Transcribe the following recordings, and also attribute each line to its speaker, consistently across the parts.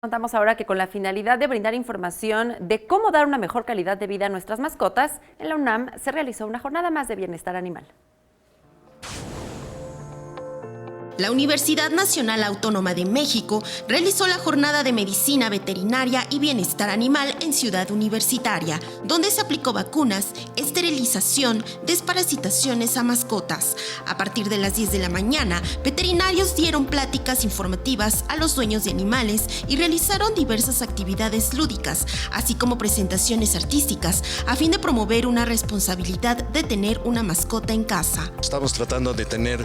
Speaker 1: Contamos ahora que con la finalidad de brindar información de cómo dar una mejor calidad de vida a nuestras mascotas, en la UNAM se realizó una jornada más de bienestar animal.
Speaker 2: La Universidad Nacional Autónoma de México realizó la jornada de medicina veterinaria y bienestar animal en Ciudad Universitaria, donde se aplicó vacunas, esterilización, desparasitaciones a mascotas. A partir de las 10 de la mañana, veterinarios dieron pláticas informativas a los dueños de animales y realizaron diversas actividades lúdicas, así como presentaciones artísticas, a fin de promover una responsabilidad de tener una mascota en casa.
Speaker 3: Estamos tratando de tener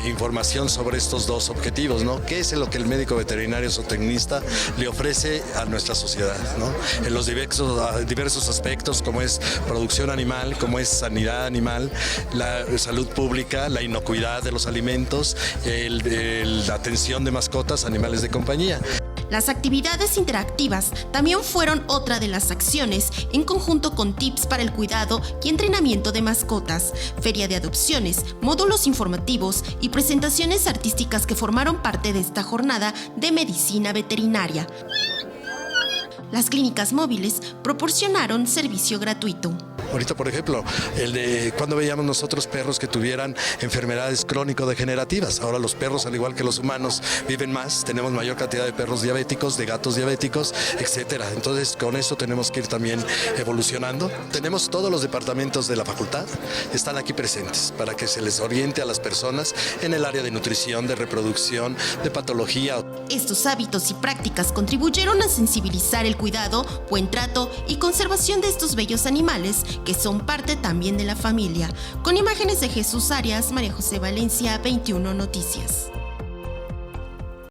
Speaker 3: información sobre estos dos objetivos, ¿no? ¿Qué es lo que el médico veterinario zootecnista le ofrece a nuestra sociedad, ¿no? En los diversos aspectos, como es producción animal, como es sanidad animal, la salud pública, la inocuidad de los alimentos, la atención de mascotas, animales de compañía.
Speaker 2: Las actividades interactivas también fueron otra de las acciones, en conjunto con tips para el cuidado y entrenamiento de mascotas, feria de adopciones, módulos informativos y presentaciones artísticas que formaron parte de esta jornada de medicina veterinaria. Las clínicas móviles proporcionaron servicio gratuito.
Speaker 3: Ahorita, por ejemplo, cuando veíamos nosotros perros que tuvieran enfermedades crónico-degenerativas. Ahora los perros, al igual que los humanos, viven más, tenemos mayor cantidad de perros diabéticos, de gatos diabéticos, etcétera. Entonces, con eso tenemos que ir también evolucionando. Tenemos todos los departamentos de la facultad, están aquí presentes para que se les oriente a las personas en el área de nutrición, de reproducción, de patología.
Speaker 2: Estos hábitos y prácticas contribuyeron a sensibilizar el cuidado, buen trato y conservación de estos bellos animales que son parte también de la familia. Con imágenes de Jesús Arias, María José Valencia, 21 Noticias.